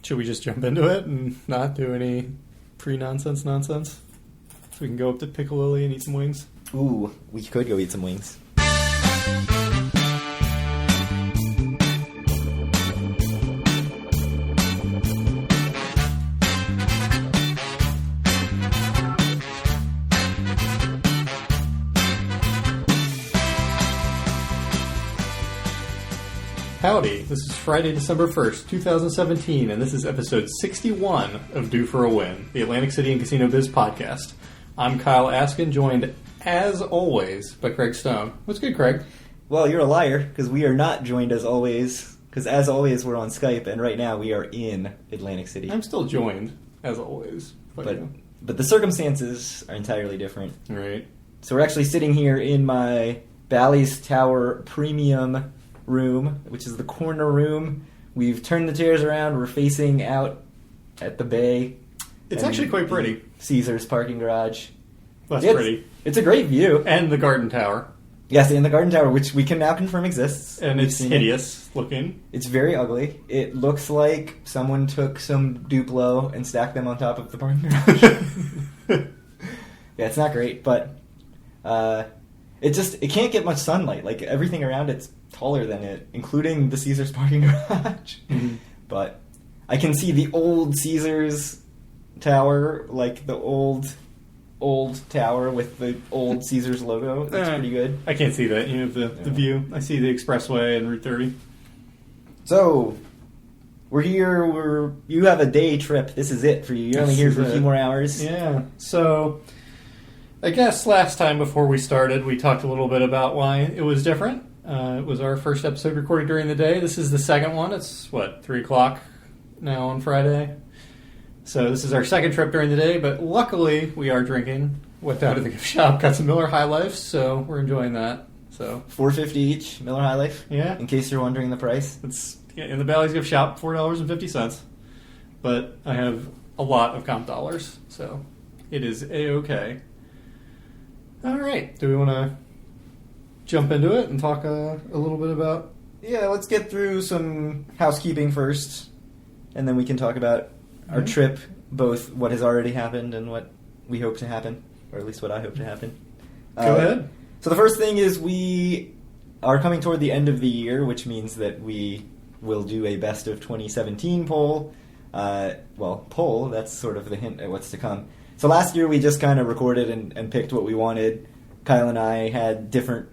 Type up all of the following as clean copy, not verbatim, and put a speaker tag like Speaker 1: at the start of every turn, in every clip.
Speaker 1: Should we just jump into it and not do any pre-nonsense nonsense? So we can go up to Piccalilli and eat some wings?
Speaker 2: Ooh, we could go eat some wings.
Speaker 1: Howdy, this is Friday, December 1st, 2017, and this is episode 61 of Due for a Win, the Atlantic City and Casino Biz podcast. I'm Kyle Askin, joined, as always, by Craig Stone. What's good, Craig?
Speaker 2: Well, you're a liar, because we are not joined as always, because as always, we're on Skype, and right now we are in Atlantic City.
Speaker 1: I'm still joined, as always.
Speaker 2: But the circumstances are entirely different.
Speaker 1: Right.
Speaker 2: So we're actually sitting here in my Bally's Tower Premium room, which is the corner room. We've turned the chairs around. We're facing out at the bay.
Speaker 1: It's actually quite pretty.
Speaker 2: Caesar's parking garage.
Speaker 1: That's pretty.
Speaker 2: It's a great view.
Speaker 1: And the garden tower.
Speaker 2: Yes, and the garden tower, which we can now confirm exists.
Speaker 1: And it's hideous looking.
Speaker 2: It's very ugly. It looks like someone took some Duplo and stacked them on top of the parking garage. Yeah, it's not great, but it can't get much sunlight. Like, everything around it's taller than it, including the Caesar's parking garage. Mm-hmm. But I can see the old Caesar's tower, like the old tower with the old Caesar's logo. That's pretty good.
Speaker 1: I can't see that. You have the view. I see the expressway and Route 30.
Speaker 2: So, we're here. You have a day trip. This is it for you. You're only here for a few more hours.
Speaker 1: Yeah. So, I guess last time before we started, we talked a little bit about why it was different. It was our first episode recorded during the day. This is the second one. It's, 3 o'clock now on Friday. So this is our second trip during the day, but luckily we are drinking. Went down to the gift shop, got some Miller High Life, so we're enjoying that. So
Speaker 2: $4.50 each, Miller High Life?
Speaker 1: Yeah.
Speaker 2: In case you're wondering the price.
Speaker 1: It's in the Bally's gift shop, $4.50. But I have a lot of comp dollars, so it is A-okay. All right. Do we want to jump into it and talk a little bit about...
Speaker 2: Yeah, let's get through some housekeeping first, and then we can talk about our trip, both what has already happened and what we hope to happen, or at least what I hope to happen.
Speaker 1: Go ahead.
Speaker 2: So the first thing is we are coming toward the end of the year, which means that we will do a best of 2017 poll. Poll, that's sort of the hint at what's to come. So last year we just kind of recorded and picked what we wanted. Kyle and I had different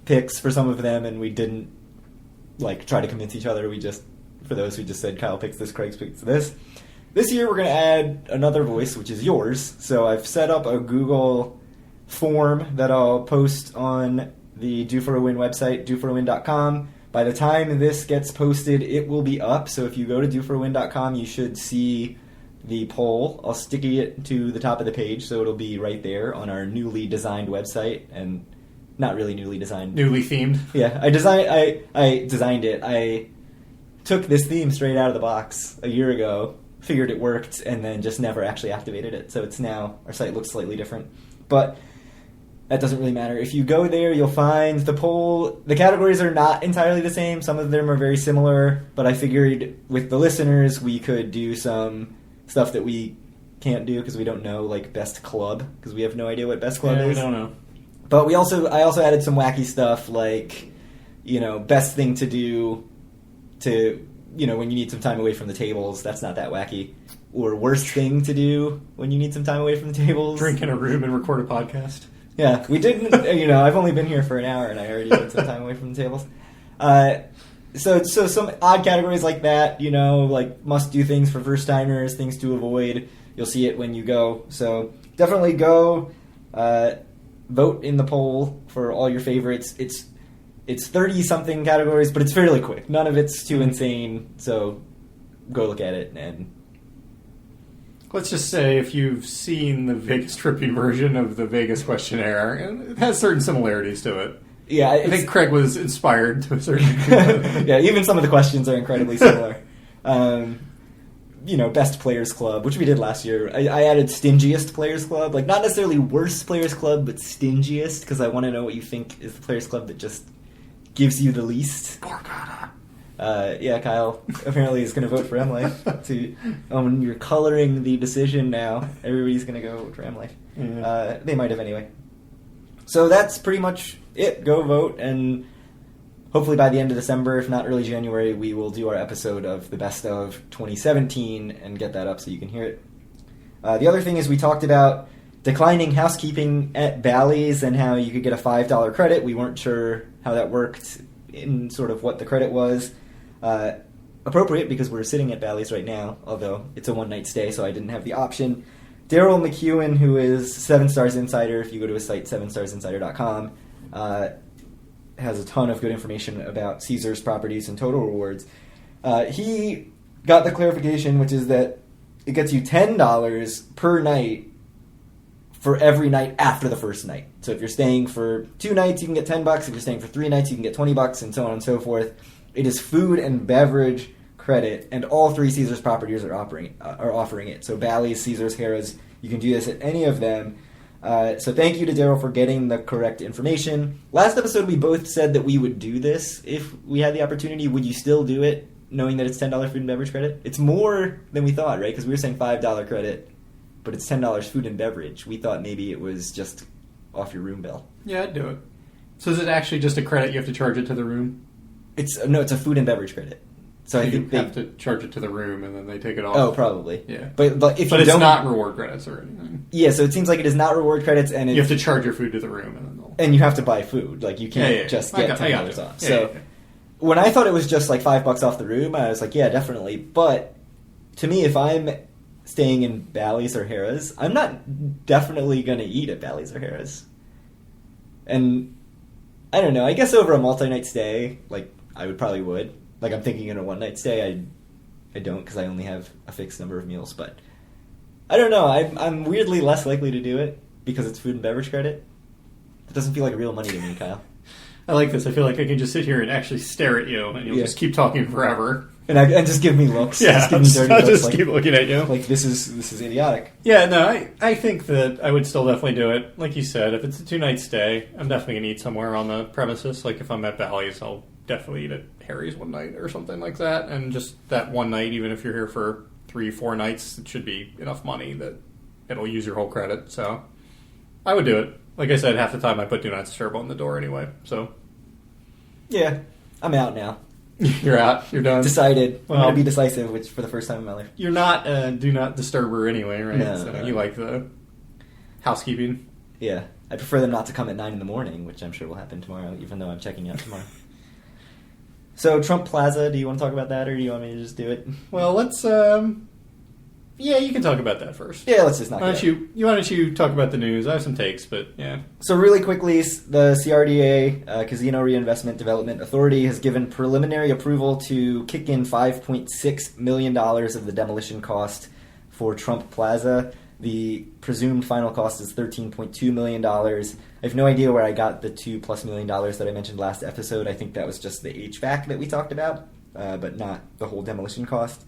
Speaker 2: picks for some of them, and we didn't try to convince each other. We just, for those who just said Kyle picks this, Craig picks this. This year we're going to add another voice, which is yours. So I've set up a Google form that I'll post on the Due for a Win website, doforawin.com. By the time this gets posted, it will be up. So if you go to doforawin.com, you should see the poll. I'll stick it to the top of the page, so it'll be right there on our newly designed website. And not really newly designed.
Speaker 1: Newly themed.
Speaker 2: Yeah, I designed it. I took this theme straight out of the box a year ago, figured it worked, and then just never actually activated it. So it's now, our site looks slightly different. But that doesn't really matter. If you go there, you'll find the poll. The categories are not entirely the same. Some of them are very similar. But I figured with the listeners, we could do some stuff that we can't do because we don't know, like best club, because we have no idea what best club is.
Speaker 1: Yeah, we don't know.
Speaker 2: But I also added some wacky stuff like, best thing to do to, when you need some time away from the tables. That's not that wacky. Or worst thing to do when you need some time away from the tables.
Speaker 1: Drink in a room and record a podcast.
Speaker 2: Yeah, we didn't, I've only been here for an hour and I already need some time away from the tables. So some odd categories like that, like must-do things for first-timers, things to avoid. You'll see it when you go. So definitely go vote in the poll for all your favorites. It's 30-something categories, but it's fairly quick. None of it's too insane, so go look at it. And
Speaker 1: let's just say if you've seen the Vegas Tripping version of the Vegas questionnaire, it has certain similarities to it.
Speaker 2: Yeah,
Speaker 1: I think Craig was inspired to a certain degree.
Speaker 2: Yeah, even some of the questions are incredibly similar. Best Players Club, which we did last year. I added Stingiest Players Club. Like, not necessarily Worst Players Club, but Stingiest, because I want to know what you think is the Players Club that just gives you the least.
Speaker 1: Borgata.
Speaker 2: Yeah, Kyle apparently is going to vote for MLife. You're coloring the decision now. Everybody's going to go vote for MLife.
Speaker 1: Mm-hmm.
Speaker 2: They might have anyway. So that's pretty much it. Go vote, and hopefully by the end of December, if not early January, we will do our episode of the best of 2017 and get that up so you can hear it. The other thing is we talked about declining housekeeping at Bally's and how you could get a $5 credit. We weren't sure how that worked in sort of what the credit was. Appropriate because we're sitting at Bally's right now, although it's a one-night stay, so I didn't have the option. Daryl McEwen, who is 7 Stars Insider, if you go to his site, 7starsinsider.com, has a ton of good information about Caesars properties and total rewards. He got the clarification, which is that it gets you $10 per night for every night after the first night. So if you're staying for 2 nights, you can get $10. If you're staying for 3 nights, you can get $20, and so on and so forth. It is food and beverage credit, and all 3 Caesars properties are offering it. So Bally's, Caesars, Harrah's, you can do this at any of them. So thank you to Daryl for getting the correct information. Last episode, we both said that we would do this if we had the opportunity. Would you still do it, knowing that it's $10 food and beverage credit? It's more than we thought, right? Because we were saying $5 credit, but it's $10 food and beverage. We thought maybe it was just off your room bill.
Speaker 1: Yeah, I'd do it. So is it actually just a credit? You have to charge it to the room?
Speaker 2: It's a food and beverage credit. So I think
Speaker 1: you have to charge it to the room, and then they take it off.
Speaker 2: Oh, probably.
Speaker 1: Yeah,
Speaker 2: but if
Speaker 1: but
Speaker 2: you
Speaker 1: it's
Speaker 2: don't,
Speaker 1: not reward credits or anything.
Speaker 2: Yeah, so it seems like it is not reward credits, and
Speaker 1: you have to charge your food to the room, and then
Speaker 2: and you have to buy food. Like you can't just get $10 off. So when I thought it was just like $5 off the room, I was like, yeah, definitely. But to me, if I'm staying in Bally's or Harrah's, I'm not definitely going to eat at Bally's or Harrah's. And I don't know. I guess over a multi-night stay, like I would. Like I'm thinking in a one-night stay, I don't because I only have a fixed number of meals. But I don't know. I'm weirdly less likely to do it because it's food and beverage credit. It doesn't feel like real money to me, Kyle.
Speaker 1: I like this. I feel like I can just sit here and actually stare at you, and you'll just keep talking forever.
Speaker 2: And just give me looks.
Speaker 1: Yeah, I'll just keep looking at you.
Speaker 2: Like, this is idiotic.
Speaker 1: Yeah, no, I think that I would still definitely do it. Like you said, if it's a 2-night stay, I'm definitely going to eat somewhere on the premises. Like, if I'm at Bally's, I'll definitely eat at Harry's one night or something like that. And just that one night, even if you're here for 3-4 nights, it should be enough money that it'll use your whole credit. So I would do it. Like I said, half the time I put do not disturb on the door anyway. So
Speaker 2: yeah, I'm out now.
Speaker 1: You're out. You're done.
Speaker 2: Decided. Well, I'm going to be decisive, which for the first time in my life.
Speaker 1: You're not a do not disturber anyway, right?
Speaker 2: No,
Speaker 1: so
Speaker 2: no.
Speaker 1: You like the housekeeping.
Speaker 2: Yeah. I prefer them not to come at 9 in the morning, which I'm sure will happen tomorrow, even though I'm checking out tomorrow. So, Trump Plaza, do you want to talk about that, or do you want me to just do it?
Speaker 1: Well, let's, yeah, you can talk about that first.
Speaker 2: Yeah, let's just knock it out.
Speaker 1: Why don't you talk about the news? I have some takes, but yeah.
Speaker 2: So really quickly, the CRDA, Casino Reinvestment Development Authority, has given preliminary approval to kick in $5.6 million of the demolition cost for Trump Plaza. The presumed final cost is $13.2 million. I have no idea where I got the $2+ million that I mentioned last episode. I think that was just the HVAC that we talked about, but not the whole demolition cost.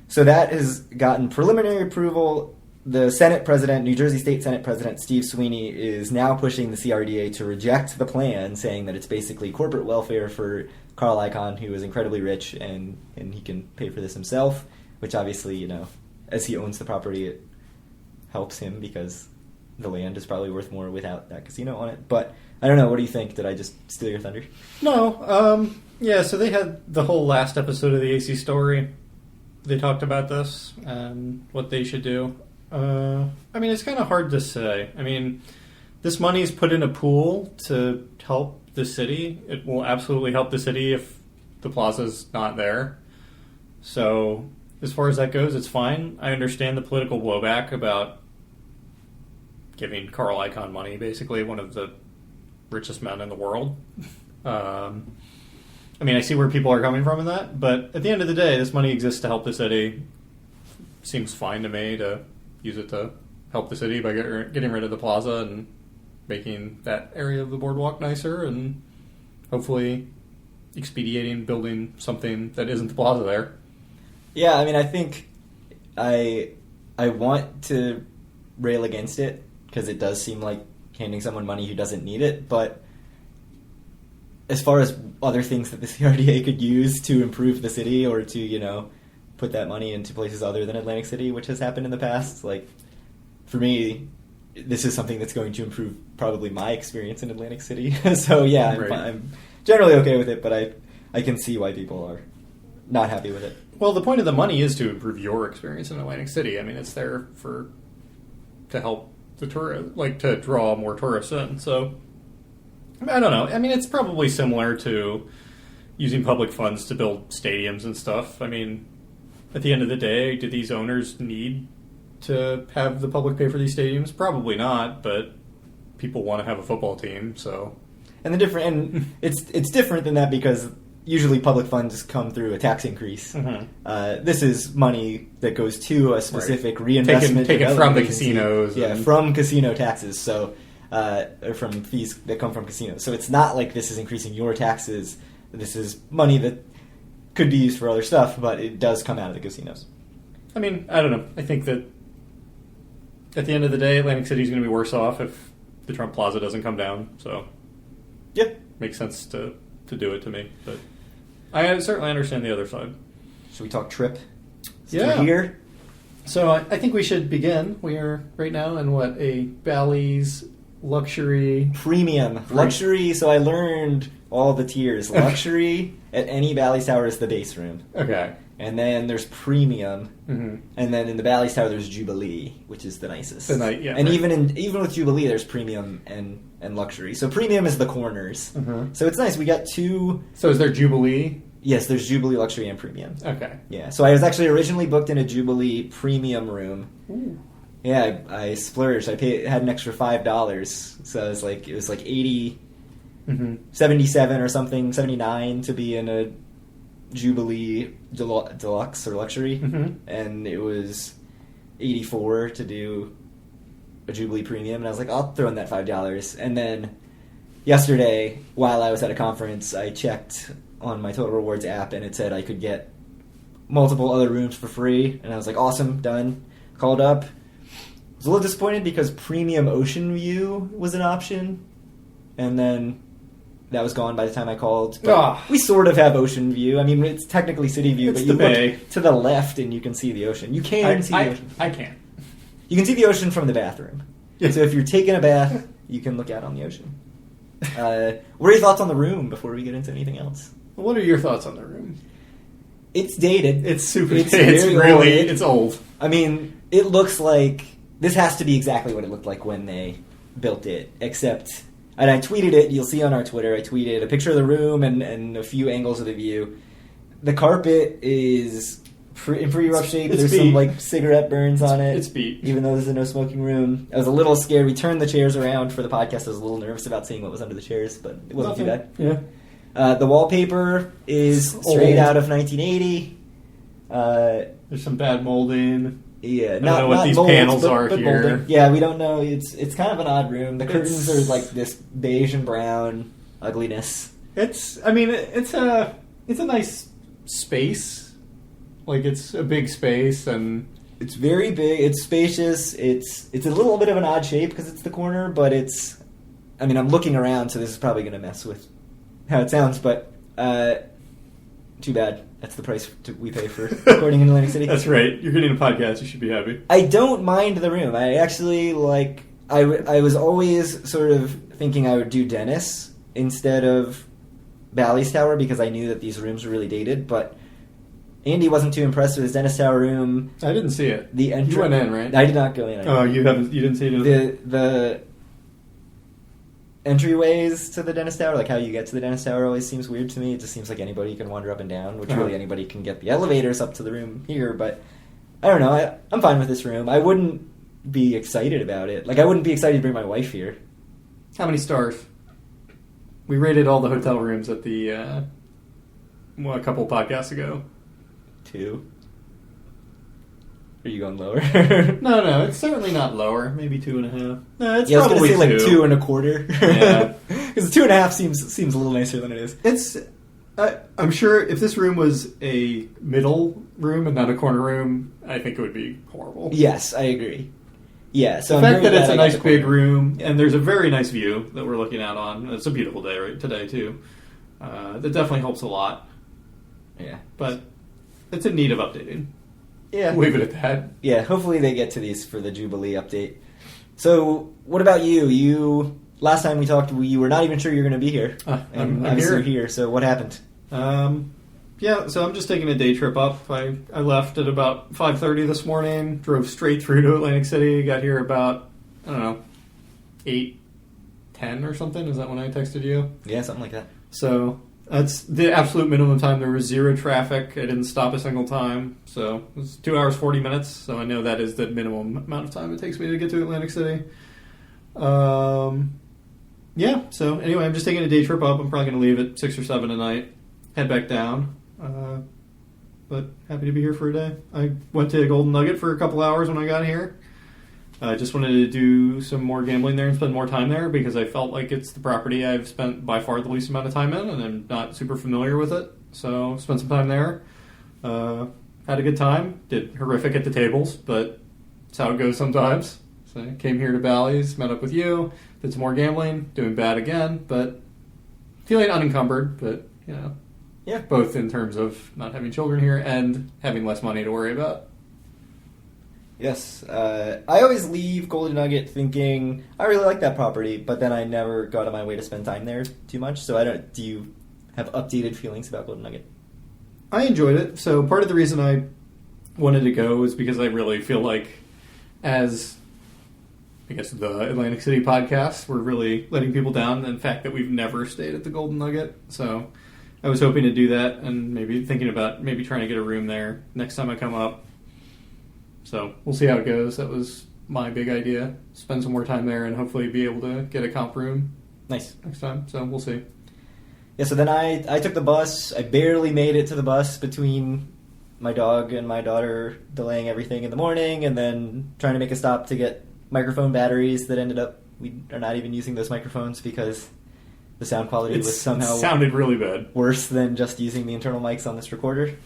Speaker 2: So that has gotten preliminary approval. The Senate President, New Jersey State Senate President Steve Sweeney, is now pushing the CRDA to reject the plan, saying that it's basically corporate welfare for Carl Icahn, who is incredibly rich, and he can pay for this himself, which obviously, you know, as he owns the property, it helps him because the land is probably worth more without that casino on it. But I don't know. What do you think? Did I just steal your thunder?
Speaker 1: No. Yeah, so they had the whole last episode of the AC story. They talked about this and what they should do. I mean, it's kind of hard to say. I mean, this money is put in a pool to help the city. It will absolutely help the city if the plaza's not there. So as far as that goes, it's fine. I understand the political blowback about giving Carl Icahn money, basically one of the richest men in the world. I mean, I see where people are coming from in that, but at the end of the day, this money exists to help the city. Seems fine to me to use it to help the city by getting rid of the plaza and making that area of the boardwalk nicer and hopefully expediting building something that isn't the plaza there.
Speaker 2: Yeah, I mean, I think I want to rail against it because it does seem like handing someone money who doesn't need it, but as far as other things that the CRDA could use to improve the city or to, put that money into places other than Atlantic City, which has happened in the past, like, for me, this is something that's going to improve probably my experience in Atlantic City. So, yeah, I'm generally okay with it, but I can see why people are not happy with it.
Speaker 1: Well, the point of the money is to improve your experience in Atlantic City. I mean, it's there to help the tourist, like to draw more tourists in. So, I don't know. I mean, it's probably similar to using public funds to build stadiums and stuff. I mean, at the end of the day, do these owners need to have the public pay for these stadiums? Probably not, but people want to have a football team, so.
Speaker 2: And it's different than that because usually public funds come through a tax increase. Mm-hmm. This is money that goes to a specific reinvestment.
Speaker 1: Taken from the casinos.
Speaker 2: Yeah, from casino taxes. So, or from fees that come from casinos. So it's not like this is increasing your taxes. This is money that could be used for other stuff, but it does come out of the casinos.
Speaker 1: I mean, I don't know. I think that at the end of the day, Atlantic City is going to be worse off if the Trump Plaza doesn't come down. So,
Speaker 2: yeah,
Speaker 1: makes sense to do it to me. But I certainly understand the other side.
Speaker 2: Should we talk trip?
Speaker 1: Yeah.
Speaker 2: We're here.
Speaker 1: So I think we should begin. We are right now in a Bally's luxury
Speaker 2: premium luxury. So I learned all the tiers. Luxury at any Bally's Tower is the base room.
Speaker 1: Okay.
Speaker 2: And then there's premium,
Speaker 1: mm-hmm.
Speaker 2: and then in the Bally's Tower there's Jubilee, which is the nicest.
Speaker 1: And
Speaker 2: right. even with Jubilee there's premium and luxury. So premium is the corners.
Speaker 1: Mm-hmm.
Speaker 2: So it's nice. We got two.
Speaker 1: So is there Jubilee?
Speaker 2: Yes, there's Jubilee, luxury, and premium.
Speaker 1: Okay.
Speaker 2: Yeah. So I was actually originally booked in a Jubilee premium room.
Speaker 1: Ooh.
Speaker 2: Yeah, I splurged. I had an extra $5, so it was like 80,
Speaker 1: mm-hmm.
Speaker 2: 77 or something, 79 to be in a Jubilee deluxe or luxury,
Speaker 1: mm-hmm.
Speaker 2: and it was 84 to do a Jubilee premium, and I was like, I'll throw in that $5. And then yesterday, while I was at a conference, I checked on my Total Rewards app, and it said I could get multiple other rooms for free, and I was like, awesome, done. Called up. I was a little disappointed because premium ocean view was an option, and then that was gone by the time I called. But we sort of have ocean view. I mean, it's technically city view, but you look to the left and you can see the ocean. You can see the ocean.
Speaker 1: I can't.
Speaker 2: You can see the ocean from the bathroom.
Speaker 1: Yeah.
Speaker 2: So if you're taking a bath, you can look out on the ocean. What are your thoughts on the room before we get into anything else?
Speaker 1: What are your thoughts on the room?
Speaker 2: It's dated.
Speaker 1: It's super dated. It's really old. It's old.
Speaker 2: I mean, it looks like this has to be exactly what it looked like when they built it, except... And I tweeted it. You'll see on our Twitter. I tweeted a picture of the room and a few angles of the view. The carpet is in pretty rough shape. There's some cigarette burns on it.
Speaker 1: It's beat.
Speaker 2: Even though this is a no smoking room. I was a little scared. We turned the chairs around for the podcast. I was a little nervous about seeing what was under the chairs, but it wasn't too bad.
Speaker 1: Yeah.
Speaker 2: The wallpaper is straight out of 1980.
Speaker 1: There's some bad molding.
Speaker 2: Yeah,
Speaker 1: I don't know what these panels are here.
Speaker 2: Molding. Yeah, we don't know. It's kind of an odd room. The curtains are like this beige and brown ugliness.
Speaker 1: It's a nice space. Like, it's a big space, and
Speaker 2: it's very big. It's spacious. It's a little bit of an odd shape because it's the corner, but I'm looking around, so this is probably going to mess with how it sounds, but too bad. That's the price we pay for recording in Atlantic City.
Speaker 1: That's right. You're getting a podcast. You should be happy.
Speaker 2: I don't mind the room. I actually I was always sort of thinking I would do Dennis instead of Bally's Tower because I knew that these rooms were really dated, but Andy wasn't too impressed with his Dennis Tower room.
Speaker 1: I didn't see it.
Speaker 2: The entrance.
Speaker 1: You went in, right?
Speaker 2: I did not go in.
Speaker 1: You didn't see it?
Speaker 2: The entryways to the Dennis Tower, like how you get to the Dennis Tower, always seems weird to me. It just seems like anybody can wander up and down, which really anybody can get the elevators up to the room here, but I don't know. I'm fine with this room. I wouldn't be excited about it. Like, I wouldn't be excited to bring my wife here.
Speaker 1: How many stars? We rated all the hotel rooms at the a couple podcasts ago.
Speaker 2: 2. Are you going lower?
Speaker 1: No, it's certainly not lower. Maybe 2.5. No, it's
Speaker 2: probably
Speaker 1: I was going to say
Speaker 2: 2 2.25.
Speaker 1: Yeah,
Speaker 2: because 2.5 seems a little nicer than it is.
Speaker 1: It's. I'm sure if this room was a middle room and not a corner room, I think it would be horrible.
Speaker 2: Yes, I agree. Yeah, so
Speaker 1: the fact that it's a nice big room and there's a very nice view that we're looking out on. It's a beautiful day right today too. That definitely helps a lot.
Speaker 2: Yeah.
Speaker 1: But it's in need of updating.
Speaker 2: Yeah.
Speaker 1: Leave it at that.
Speaker 2: Yeah, hopefully they get to these for the Jubilee update. So, what about you? Last time we talked, you were not even sure you were going to be here.
Speaker 1: I'm
Speaker 2: obviously
Speaker 1: here.
Speaker 2: you're here, so what happened?
Speaker 1: Yeah, so I'm just taking a day trip up. I left at about 5:30 this morning, drove straight through to Atlantic City, got here about, 8:10 or something. Is that when I texted you?
Speaker 2: Yeah, something like that.
Speaker 1: So that's the absolute minimum time. There was zero traffic. I didn't stop a single time. So it was 2 hours, 40 minutes. So I know that is the minimum amount of time it takes me to get to Atlantic City. Yeah, so anyway, I'm just taking a day trip up. I'm probably going to leave at 6 or 7 tonight, head back down. But happy to be here for a day. I went to Golden Nugget for a couple hours when I got here. I just wanted to do some more gambling there and spend more time there because I felt like it's the property I've spent by far the least amount of time in, and I'm not super familiar with it. So spent some time there. Had a good time. Did horrific at the tables, but it's how it goes sometimes. So I came here to Bally's, met up with you, did some more gambling, doing bad again, but feeling unencumbered, but,
Speaker 2: Yeah.
Speaker 1: both in terms of not having children here and having less money to worry about.
Speaker 2: Yes. I always leave Golden Nugget thinking, I really like that property, but then I never go out of my way to spend time there too much. So do you have updated feelings about Golden Nugget?
Speaker 1: I enjoyed it. So part of the reason I wanted to go is because I really feel like as, I guess, the Atlantic City podcast, we're really letting people down. And the fact that we've never stayed at the Golden Nugget. So I was hoping to do that and maybe thinking about maybe trying to get a room there next time I come up. So we'll see how it goes. That was my big idea. Spend some more time there and hopefully be able to get a comp room
Speaker 2: Nice.
Speaker 1: next time. So we'll see.
Speaker 2: Yeah, so then I took the bus. I barely made it to the bus between my dog and my daughter delaying everything in the morning and then trying to make a stop to get microphone batteries that ended up, we are not even using those microphones because the sound quality was somehow
Speaker 1: sounded really bad.
Speaker 2: worse than just using the internal mics on this recorder.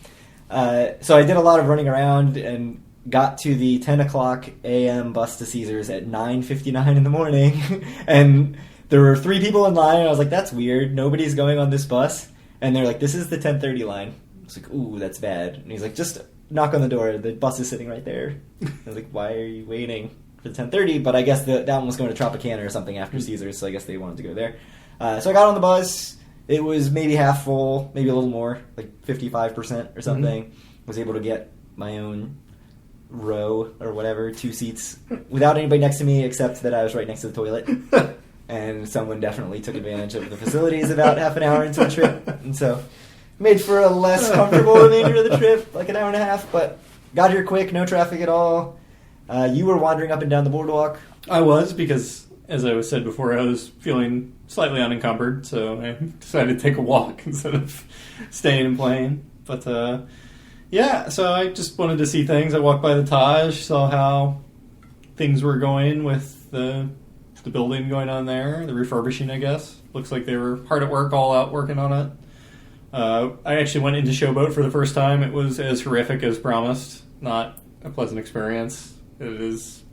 Speaker 2: So I did a lot of running around and got to the 10 o'clock a.m. bus to Caesars at 9:59 in the morning. And there were 3 people in line, and I was like, that's weird. Nobody's going on this bus. And they're like, this is the 10:30 line. I was like, ooh, that's bad. And he's like, just knock on the door. The bus is sitting right there. I was like, why are you waiting for the 10:30? But I guess that one was going to Tropicana or something after Caesars, so I guess they wanted to go there. So I got on the bus. It was maybe half full, maybe a little more, like 55% or something. Mm-hmm. Was able to get my own row or whatever, 2 seats, without anybody next to me except that I was right next to the toilet. And someone definitely took advantage of the facilities about half an hour into the trip. And so made for a less comfortable remainder of the trip, like an hour and a half. But got here quick, no traffic at all. You were wandering up and down the boardwalk.
Speaker 1: I was, because as I said before, I was feeling slightly unencumbered, so I decided to take a walk instead of staying and playing. But yeah, so I just wanted to see things. I walked by the Taj, saw how things were going with the building going on there, the refurbishing, I guess. Looks like they were hard at work, all out working on it. I actually went into Showboat for the first time. It was as horrific as promised. Not a pleasant experience. It is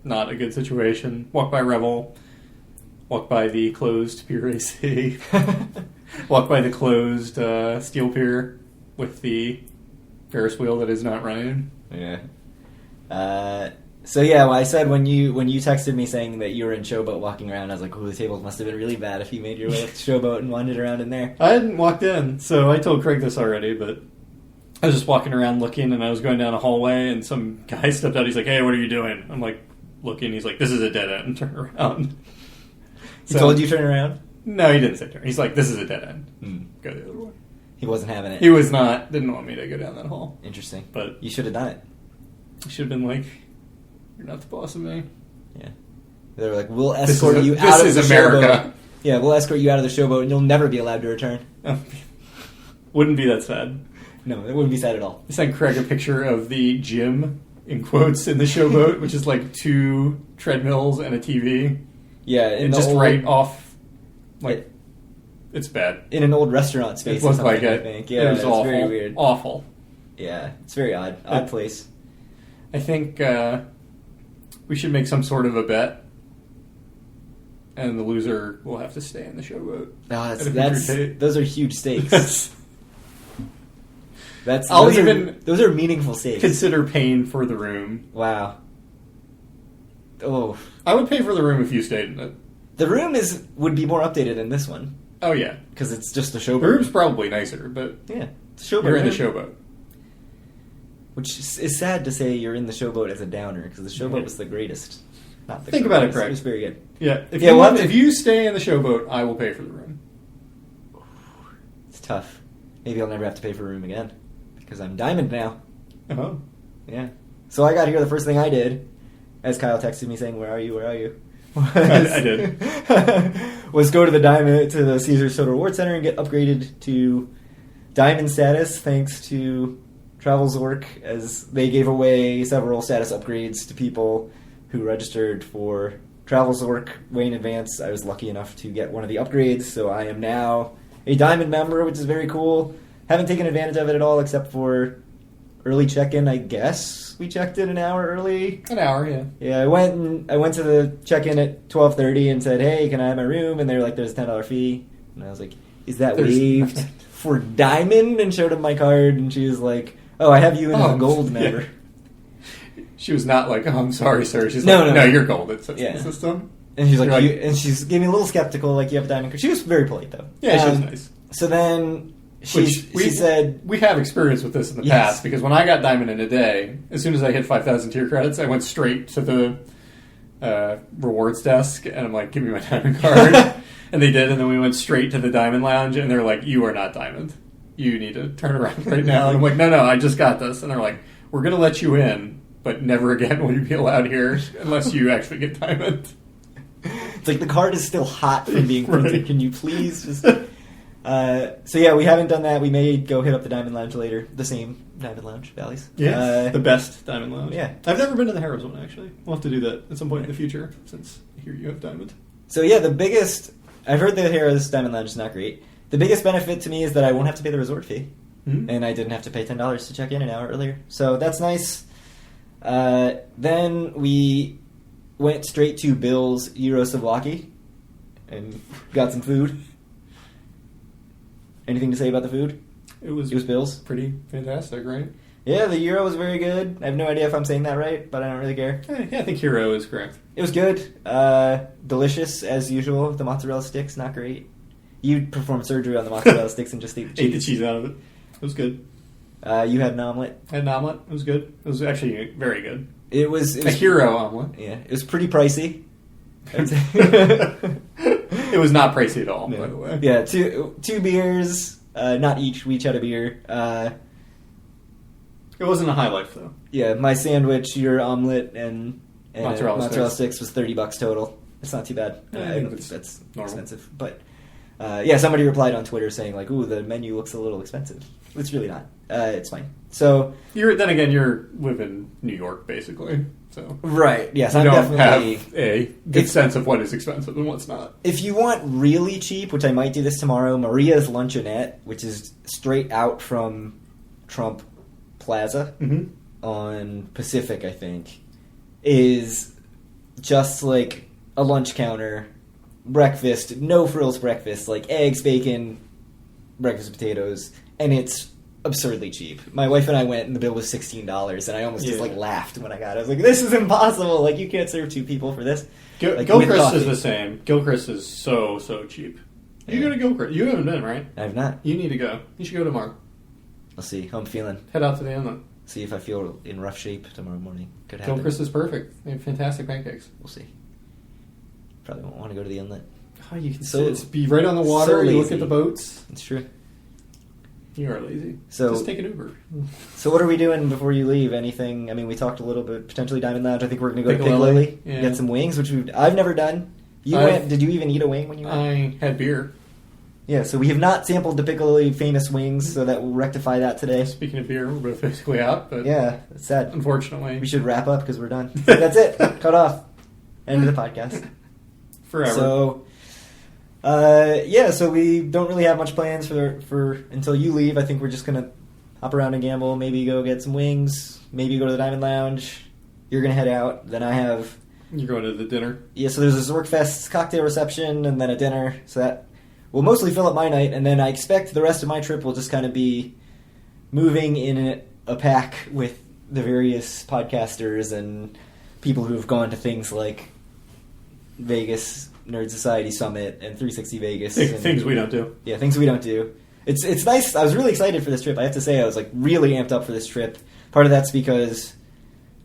Speaker 1: not a good situation. Walked by Revel. Walked by the closed Pier AC. Walked by the closed steel pier with the Ferris wheel that is not running.
Speaker 2: Yeah. So yeah, well, I said when you texted me saying that you were in Showboat walking around, I was like, oh, the tables must have been really bad if you made your way up to Showboat and wandered around in there.
Speaker 1: I hadn't walked in, so I told Craig this already, but I was just walking around looking, and I was going down a hallway, and some guy stepped out. He's like, hey, what are you doing? I'm like, looking. He's like, this is a dead end. Turn around.
Speaker 2: He told you to turn around?
Speaker 1: No, he didn't say turn. He's like, this is a dead end. Go the other way.
Speaker 2: He wasn't having it.
Speaker 1: He was not. Didn't want me to go down that hall.
Speaker 2: Interesting.
Speaker 1: But
Speaker 2: you should have done it.
Speaker 1: I should have been like, you're not the boss of me.
Speaker 2: Yeah. They were like, we'll escort you out of the Showboat. Yeah, we'll escort you out of the Showboat, and you'll never be allowed to return.
Speaker 1: Wouldn't be that sad.
Speaker 2: No, it wouldn't be sad at all.
Speaker 1: I sent Craig a picture of the gym, in quotes, in the Showboat, which is like 2 treadmills and a TV.
Speaker 2: Yeah.
Speaker 1: And just right off, like, it's bad.
Speaker 2: In an old restaurant space.
Speaker 1: It looked like
Speaker 2: I
Speaker 1: it.
Speaker 2: think. Yeah,
Speaker 1: it was awful.
Speaker 2: Very weird.
Speaker 1: Awful.
Speaker 2: Yeah, it's very odd. Odd place.
Speaker 1: I think we should make some sort of a bet and the loser will have to stay in the showboat.
Speaker 2: Oh,
Speaker 1: At a future date.
Speaker 2: those are huge stakes.
Speaker 1: I'll even
Speaker 2: those are meaningful stakes.
Speaker 1: consider paying for the room.
Speaker 2: Wow. Oh,
Speaker 1: I would pay for the room if you stayed in it.
Speaker 2: the room would be more updated than this one
Speaker 1: Oh yeah,
Speaker 2: because it's just a
Speaker 1: the
Speaker 2: showboat.
Speaker 1: room's probably nicer, but
Speaker 2: Yeah, it's a showboat.
Speaker 1: you're in the
Speaker 2: room.
Speaker 1: showboat.
Speaker 2: Which is sad to say you're in the showboat as a downer because the showboat
Speaker 1: Yeah.
Speaker 2: was the greatest. Not the
Speaker 1: Think about it,
Speaker 2: greatest.
Speaker 1: Craig.
Speaker 2: It was very good.
Speaker 1: Yeah,
Speaker 2: Yeah,
Speaker 1: if you stay in the showboat, I will pay for the room.
Speaker 2: It's tough. Maybe I'll never have to pay for a room again because I'm diamond now.
Speaker 1: Oh,
Speaker 2: Yeah. So I got here. The first thing I did, as Kyle texted me saying, "Where are you? Where are you?"
Speaker 1: I did.
Speaker 2: Was go to the Caesars Total Reward Center and get upgraded to diamond status thanks to Travelzork, as they gave away several status upgrades to people who registered for Travelzork way in advance. I was lucky enough to get one of the upgrades, so I am now a diamond member, which is very cool. Haven't taken advantage of it at all except for early check-in, I guess. We checked in an hour early.
Speaker 1: an hour, yeah.
Speaker 2: Yeah, I went to the check-in at 12:30 and said, "Hey, can I have my room?" And they were like, "There's a $10 fee." And I was like, "Is that
Speaker 1: There's
Speaker 2: waived
Speaker 1: nothing.
Speaker 2: for diamond?" And showed him my card, and she was like, "Oh, I have you in as a gold
Speaker 1: yeah.
Speaker 2: member."
Speaker 1: She was not like, "Oh, I'm sorry, sir." She's
Speaker 2: No,
Speaker 1: like,
Speaker 2: no.
Speaker 1: "No, you're gold. It's in
Speaker 2: Yeah.
Speaker 1: the system."
Speaker 2: And she's like,
Speaker 1: You're like-
Speaker 2: and she's gave me a little skeptical, like, "You have a diamond card." She was very polite though.
Speaker 1: Yeah, she was nice.
Speaker 2: So then
Speaker 1: Which
Speaker 2: she said,
Speaker 1: we have experience with this in the
Speaker 2: Yes.
Speaker 1: past because when I got diamond in a day, as soon as I hit 5,000 tier credits, I went straight to the rewards desk and I'm like, "Give me my diamond card," and they did, and then we went straight to the diamond lounge, and they're like, "You are not diamond. You need to turn around right now." And I'm like, "No, I just got this," and they're like, "We're gonna let you in, but never again will you be allowed here unless you actually get diamond."
Speaker 2: it's like the card is still hot from being printed.
Speaker 1: Right.
Speaker 2: Can you please just... So yeah, we haven't done that. We may go hit up the Diamond Lounge later. The same Diamond Lounge, Valleys.
Speaker 1: The best diamond lounge.
Speaker 2: Yeah.
Speaker 1: I've never been to the Harrows one actually. We'll have to do that at some point in the future since I hear you have diamond.
Speaker 2: So yeah, I've heard the Harrah's Diamond Lounge is not great. The biggest benefit to me is that I won't have to pay the resort fee.
Speaker 1: Mm-hmm.
Speaker 2: And I didn't have to pay $10 to check in an hour earlier. So that's nice. Then we went straight to Bill's Euro Souvlaki and got some food. Anything to say about the food?
Speaker 1: It was
Speaker 2: Bill's.
Speaker 1: pretty fantastic, right?
Speaker 2: Yeah, the Euro was very good. I have no idea if I'm saying that right, but I don't really care.
Speaker 1: Yeah, I think Hero is correct.
Speaker 2: It was good. Delicious, as usual. The mozzarella sticks, not great. You performed surgery on the mozzarella sticks and just ate the cheese.
Speaker 1: Ate the cheese out of it. It was good.
Speaker 2: You had an omelet.
Speaker 1: I had an omelet. It was good. It was actually very good.
Speaker 2: It was
Speaker 1: A Hero omelet.
Speaker 2: Yeah, it was pretty pricey.
Speaker 1: It was not pricey at all,
Speaker 2: No.
Speaker 1: by the way.
Speaker 2: Yeah, two beers, not each. We each had a beer.
Speaker 1: It wasn't a high life, though.
Speaker 2: Yeah, my sandwich, your omelet, and
Speaker 1: Mozzarella
Speaker 2: sticks was $30 total. It's not too bad.
Speaker 1: Yeah, I
Speaker 2: I
Speaker 1: think
Speaker 2: don't think
Speaker 1: it's
Speaker 2: that's
Speaker 1: normal.
Speaker 2: expensive, but yeah, somebody replied on Twitter saying like, "Ooh, the menu looks a little expensive." It's really not. It's fine. So
Speaker 1: You live in New York, basically. So
Speaker 2: right, yes,
Speaker 1: you
Speaker 2: I'm
Speaker 1: don't
Speaker 2: definitely.
Speaker 1: have a good sense of what is expensive and what's not.
Speaker 2: If you want really cheap, which I might do this tomorrow, Maria's Luncheonette, which is straight out from Trump Plaza
Speaker 1: Mm-hmm.
Speaker 2: on Pacific, I think, is just like a lunch counter, breakfast, no frills breakfast, like eggs, bacon, breakfast potatoes, and it's absurdly cheap. My wife and I went, and the bill was $16, and I almost just
Speaker 1: Yeah.
Speaker 2: like laughed when I got it. I was like, "This is impossible! Like, you can't serve two people for this." Like, with
Speaker 1: Gilchrist
Speaker 2: coffee.
Speaker 1: is the same. Gilchrist is so cheap. You
Speaker 2: Yeah.
Speaker 1: go to Gilchrist. You haven't been, right?
Speaker 2: I have not.
Speaker 1: You need to go. You should go tomorrow.
Speaker 2: I'll see how I'm feeling.
Speaker 1: Head out to the inlet.
Speaker 2: See if I feel in rough shape tomorrow morning. Could happen.
Speaker 1: Gilchrist is perfect. They have fantastic pancakes.
Speaker 2: We'll see. Probably won't want to go to the inlet.
Speaker 1: Oh, you can
Speaker 2: So-
Speaker 1: be right on the water.
Speaker 2: so
Speaker 1: you look
Speaker 2: lazy.
Speaker 1: at the boats.
Speaker 2: It's true.
Speaker 1: You are lazy.
Speaker 2: So-
Speaker 1: just take an Uber.
Speaker 2: So what are we doing before you leave? Anything? I mean, we talked a little bit, potentially Diamond Lounge. I think we're going to go to Pig
Speaker 1: Piccalilli,
Speaker 2: Lily,
Speaker 1: yeah.
Speaker 2: get some wings, which I've never done. You
Speaker 1: I've-
Speaker 2: went? Did you even eat a wing when you went?
Speaker 1: I had beer.
Speaker 2: Yeah, so we have not sampled the Piccalilli famous wings, so that will rectify that today.
Speaker 1: Speaking of beer, we're both basically out, but
Speaker 2: Yeah, that's sad.
Speaker 1: unfortunately,
Speaker 2: We should wrap up because we're done. That's it. Cut off. End of the podcast.
Speaker 1: forever.
Speaker 2: So, yeah, so we don't really have much plans for until you leave. I think we're just gonna hop around and gamble. Maybe go get some wings. Maybe go to the Diamond Lounge. You're gonna head out. Then I have
Speaker 1: You're going to the dinner?
Speaker 2: Yeah, so there's a Zorkfest cocktail reception and then a dinner. So that will mostly fill up my night. And then I expect the rest of my trip will just kind of be moving in a pack with the various podcasters and people who have gone to things like Vegas Nerd Society Summit and 360 Vegas.
Speaker 1: Things we don't do.
Speaker 2: Yeah, things we don't do. It's nice. I was really excited for this trip. I have to say I was like really amped up for this trip. Part of that's because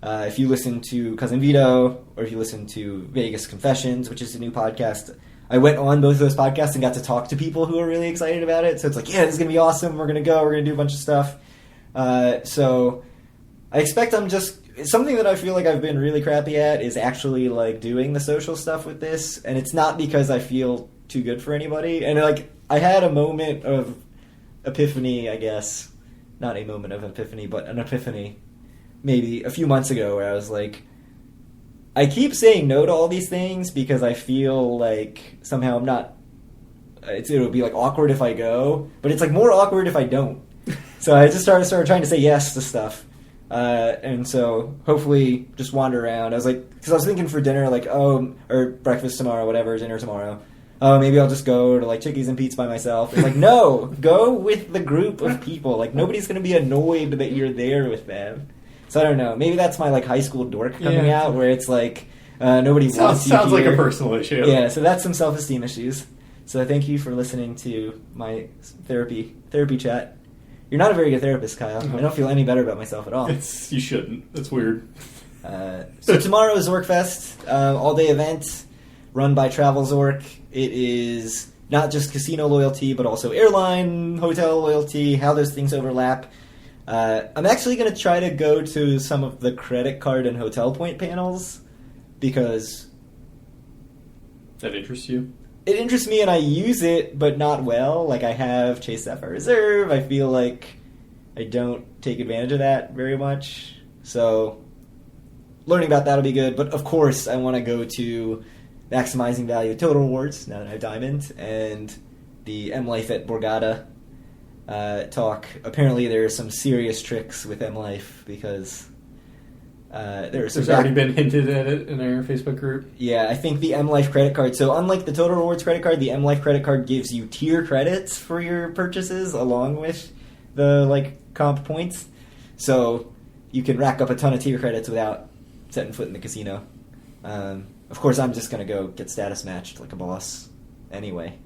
Speaker 2: if you listen to Cousin Vito or if you listen to Vegas Confessions, which is a new podcast, I went on both of those podcasts and got to talk to people who are really excited about it. So it's like, yeah, this is going to be awesome. We're going to go. We're going to do a bunch of stuff. So I expect something that I feel like I've been really crappy at is actually like doing the social stuff with this. And it's not because I feel too good for anybody. And like I had a moment of epiphany, I guess. Not a moment of epiphany, but an epiphany maybe a few months ago where I was like, I keep saying no to all these things because I feel like somehow I'm not, it'll be like awkward if I go, but it's like more awkward if I don't. So I just started trying to say yes to stuff. And so hopefully just wander around. I was like, because I was thinking for dinner, like, or breakfast tomorrow, whatever, dinner tomorrow. Oh, maybe I'll just go to like Chickies and Pete's by myself. It's like, no, go with the group of people. Like nobody's going to be annoyed that you're there with them. So I don't know. Maybe that's my like high school dork coming out, where it's like nobody wants you
Speaker 1: Sounds
Speaker 2: here.
Speaker 1: like a personal issue.
Speaker 2: Yeah, so that's some self-esteem issues. So thank you for listening to my therapy chat. You're not a very good therapist, Kyle. I don't feel any better about myself at all.
Speaker 1: You shouldn't. That's weird.
Speaker 2: So tomorrow is Zorkfest, all-day event run by Travel Zork. It is not just casino loyalty, but also airline, hotel loyalty, how those things overlap. I'm actually going to try to go to some of the credit card and hotel point panels because...
Speaker 1: That interests you?
Speaker 2: It interests me and I use it, but not well. Like I have Chase Sapphire Reserve. I feel like I don't take advantage of that very much. So learning about that will be good. But of course I want to go to Maximizing Value Total Rewards now that I have Diamond and the M Life at Borgata talk. Apparently there are some serious tricks with M Life because there's
Speaker 1: already been hinted at it in our Facebook group.
Speaker 2: Yeah, I think the M Life credit card. So unlike the Total Rewards credit card, the M Life credit card gives you tier credits for your purchases along with the like comp points. So you can rack up a ton of tier credits without setting foot in the casino. Of course, I'm just going to go get status matched like a boss anyway.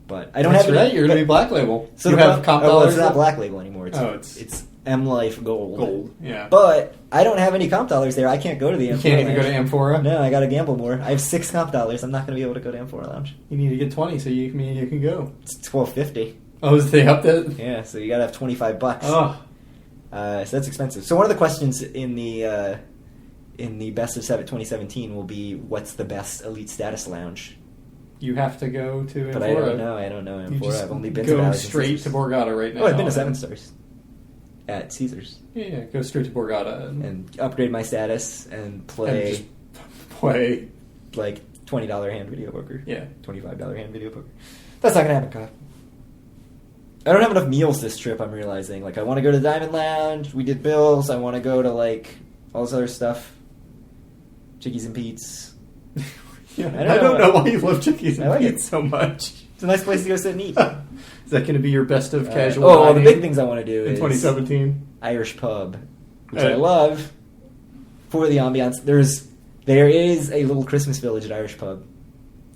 Speaker 2: But I don't have
Speaker 1: right. You're going to be Black Label.
Speaker 2: So
Speaker 1: you have comp dollars.
Speaker 2: It's not Black Label anymore. It's M Life Gold.
Speaker 1: Gold, yeah.
Speaker 2: But I don't have any comp dollars there. I can't go to the Amphora.
Speaker 1: You can't even go to Amphora?
Speaker 2: No, I got to gamble more. I have 6 comp dollars. I'm not going to be able to go to Amphora Lounge.
Speaker 1: You need to get 20 so you can go.
Speaker 2: It's $12.50.
Speaker 1: Oh, is they upped it?
Speaker 2: Yeah, so you got to have $25.
Speaker 1: Oh.
Speaker 2: So that's expensive. So one of the questions in the Best of 2017 will be, what's the best Elite Status Lounge?
Speaker 1: You have to go to Amphora.
Speaker 2: But I don't know Amphora. I've only been to
Speaker 1: Go straight to Borgata right now.
Speaker 2: Oh, I've been to 7 Stars. At Caesars.
Speaker 1: Yeah, go straight to Borgata.
Speaker 2: And upgrade my status and play...
Speaker 1: And play...
Speaker 2: like, $20 hand video poker.
Speaker 1: Yeah.
Speaker 2: $25 hand video poker. That's not going to happen, Kyle. I don't have enough meals this trip, I'm realizing. Like, I want to go to Diamond Lounge. We did Bill's. I want to go to, like, all this other stuff. Chickies and Pete's.
Speaker 1: Yeah, I don't know why you love Chickies and Pete's so much.
Speaker 2: It's a nice place to go sit and eat.
Speaker 1: Is that going to be your best of casual
Speaker 2: well, the big things I want to do
Speaker 1: in
Speaker 2: is
Speaker 1: 2017?
Speaker 2: Irish pub, which I love for the ambiance. There is a little Christmas village at Irish pub.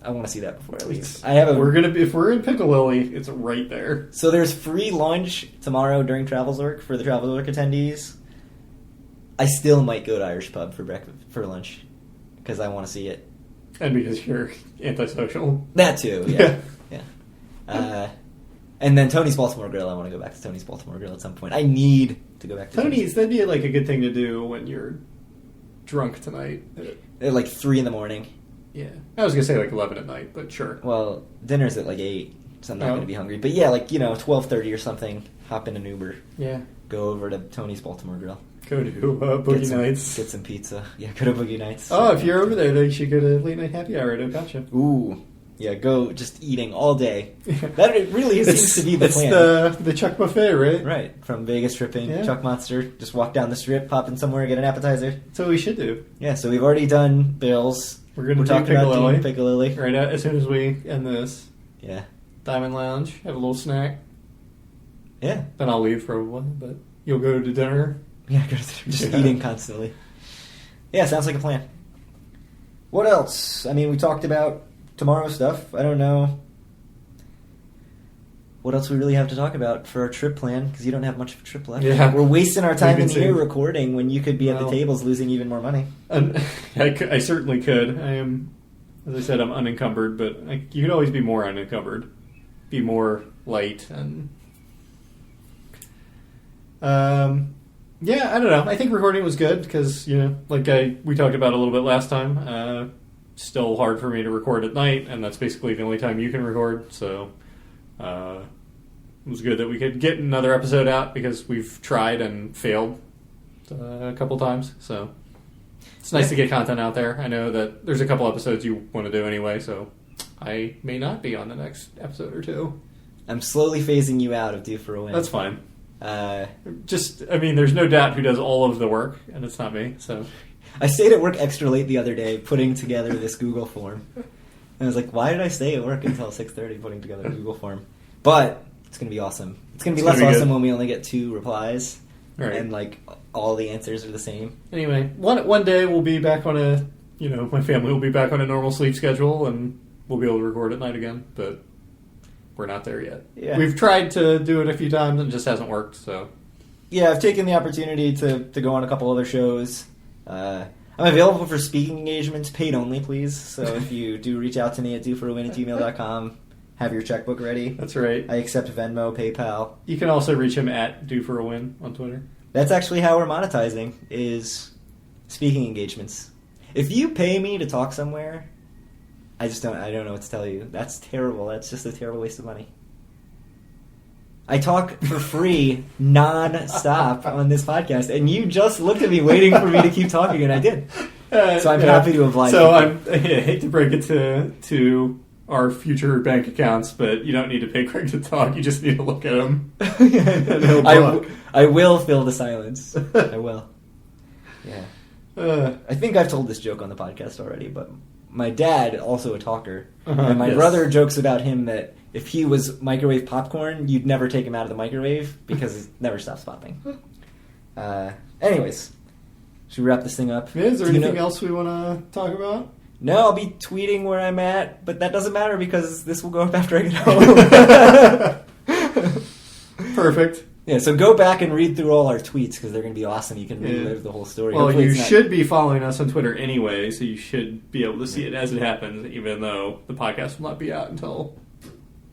Speaker 2: I want to see that before I leave.
Speaker 1: If we're in Piccalilli, it's right there.
Speaker 2: So there's free lunch tomorrow during Travel Zork for the Travel Zork attendees. I still might go to Irish pub for lunch because I want to see it.
Speaker 1: And because you're antisocial.
Speaker 2: That too, yeah. And then Tony's Baltimore Grill. I want to go back to Tony's Baltimore Grill at some point. I need to go back to Tony's.
Speaker 1: That'd be like a good thing to do when you're drunk tonight.
Speaker 2: At like 3 in the morning.
Speaker 1: Yeah. I was going to say like 11 at night, but sure.
Speaker 2: Well, dinner's at like 8, so I'm not going to be hungry. But yeah, like, 12:30 or something, hop in an Uber.
Speaker 1: Yeah.
Speaker 2: Go over to Tony's Baltimore Grill.
Speaker 1: Go to Boogie Nights.
Speaker 2: Get some pizza. Yeah, go to Boogie Nights.
Speaker 1: Oh, if you're over there, then you should go to Late Night Happy Hour at Okacha.
Speaker 2: Ooh. Yeah, go just eating all day. That really seems to be the plan.
Speaker 1: It's the Chuck buffet, right?
Speaker 2: Right, from Vegas tripping,
Speaker 1: Yeah.
Speaker 2: Chuck Monster, just walk down the strip, pop in somewhere, get an appetizer.
Speaker 1: That's what we should do.
Speaker 2: Yeah, so we've already done Bills.
Speaker 1: We're going to
Speaker 2: talking about doing Piccalilli.
Speaker 1: Right as soon as we end this.
Speaker 2: Yeah.
Speaker 1: Diamond Lounge, have a little snack.
Speaker 2: Yeah.
Speaker 1: Then I'll leave for a while, but you'll go to dinner.
Speaker 2: Yeah, just eating constantly. Yeah, sounds like a plan. What else? I mean, we talked about tomorrow's stuff. I don't know what else we really have to talk about for our trip plan, because you don't have much of a trip left.
Speaker 1: Yeah.
Speaker 2: We're wasting our time in
Speaker 1: We've been
Speaker 2: here
Speaker 1: seeing-
Speaker 2: recording when you could be at the tables losing even more money.
Speaker 1: I certainly could. I am, as I said, I'm unencumbered, but you could always be more unencumbered. Be more light and... yeah, I don't know. I think recording was good because, we talked about a little bit last time. Still hard for me to record at night, and that's basically the only time you can record. So it was good that we could get another episode out because we've tried and failed a couple times. So it's nice to get content out there. I know that there's a couple episodes you want to do anyway, so I may not be on the next episode or two.
Speaker 2: I'm slowly phasing you out of Due for a Win.
Speaker 1: That's fine.
Speaker 2: There's
Speaker 1: no doubt who does all of the work, and it's not me. So
Speaker 2: I stayed at work extra late the other day putting together this Google form. And I was like, why did I stay at work until 6:30 putting together a Google form? But it's going to be awesome. It's going to be less awesome when we only get 2 replies.
Speaker 1: Right.
Speaker 2: And, all the answers are the same.
Speaker 1: Anyway, one day we'll be back on my family will be back on a normal sleep schedule, and we'll be able to record at night again, but we're not there yet.
Speaker 2: Yeah.
Speaker 1: We've tried to do it a few times and it just hasn't worked, so...
Speaker 2: Yeah, I've taken the opportunity to go on a couple other shows. I'm available for speaking engagements, paid only, please. So if you do reach out to me at doforawin@gmail.com, have your checkbook ready.
Speaker 1: That's right.
Speaker 2: I accept Venmo, PayPal.
Speaker 1: You can also reach him at DoForAWin on Twitter.
Speaker 2: That's actually how we're monetizing, is speaking engagements. If you pay me to talk somewhere, I don't know what to tell you. That's terrible. That's just a terrible waste of money. I talk for free non-stop on this podcast, and you just looked at me waiting for me to keep talking, and I did. So I'm happy to oblige.
Speaker 1: So I hate to break it to our future bank accounts, but you don't need to pay Craig to talk. You just need to look at him.
Speaker 2: I will fill the silence. I will. Yeah. I think I've told this joke on the podcast already, but my dad, also a talker, and my brother jokes about him that if he was microwave popcorn, you'd never take him out of the microwave because it never stops popping. Anyways, should we wrap this thing up?
Speaker 1: Yeah, is there anything else we want to talk about?
Speaker 2: No, I'll be tweeting where I'm at, but that doesn't matter because this will go up after I get home.
Speaker 1: Perfect.
Speaker 2: Yeah, so go back and read through all our tweets because they're going to be awesome. You can relive the whole story.
Speaker 1: Well, you should be following us on Twitter anyway, so you should be able to see it as it happens, even though the podcast will not be out until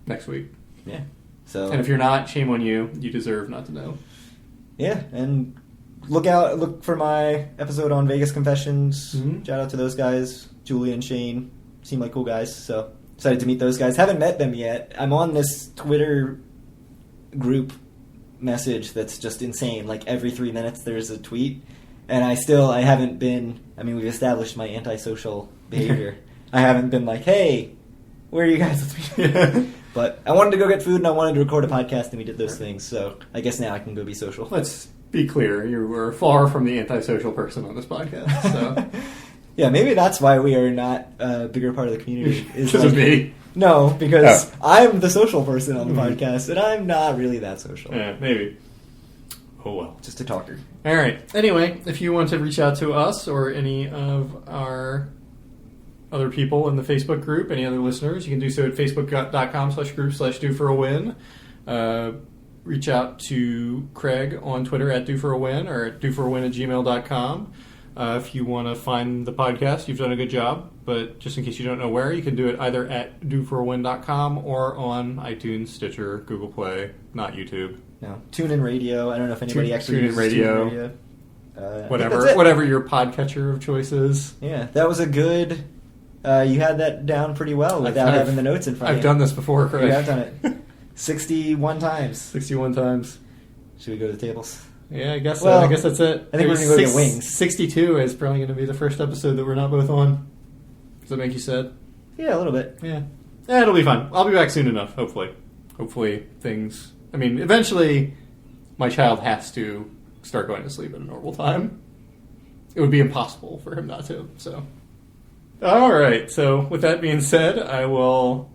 Speaker 1: next week.
Speaker 2: Yeah. So,
Speaker 1: and if you're not, shame on you. You deserve not to know.
Speaker 2: Yeah, and look for my episode on Vegas Confessions.
Speaker 1: Mm-hmm.
Speaker 2: Shout out to those guys, Julie and Shane. Seem like cool guys, so excited to meet those guys. Haven't met them yet. I'm on this Twitter group message that's just insane. Like every 3 minutes there's a tweet, and I haven't been, we've established my antisocial behavior. I haven't been like, hey, where are you guys? But I wanted to go get food and I wanted to record a podcast, and we did those things, so I guess now I can go be social.
Speaker 1: Let's be clear, you were far from the antisocial person on this podcast, so...
Speaker 2: Yeah, maybe that's why we are not a bigger part of the community.
Speaker 1: Because of me?
Speaker 2: No, because I'm the social person on the podcast, and I'm not really that social.
Speaker 1: Yeah, maybe. Oh, well.
Speaker 2: Just a talker.
Speaker 1: All right. Anyway, if you want to reach out to us or any of our other people in the Facebook group, any other listeners, you can do so at facebook.com/group/DoForAWin. Reach out to Craig on Twitter at DoForAWin or at DoForAWin@gmail.com. If you want to find the podcast, you've done a good job. But just in case you don't know where, you can do it either at doforawin.com or on iTunes, Stitcher, Google Play, not YouTube.
Speaker 2: No, TuneIn Radio. I don't know if anybody actually uses
Speaker 1: Radio.
Speaker 2: TuneIn
Speaker 1: Radio. Whatever your podcatcher of choice is.
Speaker 2: Yeah, that was a good... you had that down pretty well without having the notes in front of you.
Speaker 1: I've done this before, Craig.
Speaker 2: You have done it. 61 times.
Speaker 1: 61 times.
Speaker 2: Should we go to the tables?
Speaker 1: Yeah, I guess
Speaker 2: well,
Speaker 1: I guess that's it.
Speaker 2: I think we're going to go get wings.
Speaker 1: 62 is probably going to be the first episode that we're not both on. Does that make you sad?
Speaker 2: Yeah, a little bit.
Speaker 1: Yeah. It'll be fun. I'll be back soon enough, hopefully. Hopefully things... I mean, eventually my child has to start going to sleep at a normal time. It would be impossible for him not to, so... Alright, so with that being said, I will...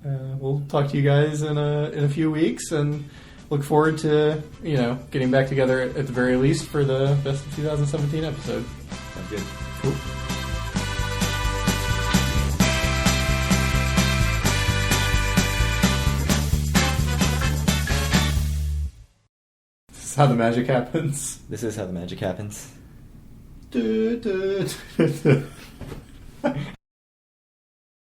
Speaker 1: we'll talk to you guys in a few weeks, and look forward to, getting back together at the very least for the Best of 2017 episode.
Speaker 2: Sounds good.
Speaker 1: Cool. This is how the magic happens.
Speaker 2: This is how the magic happens.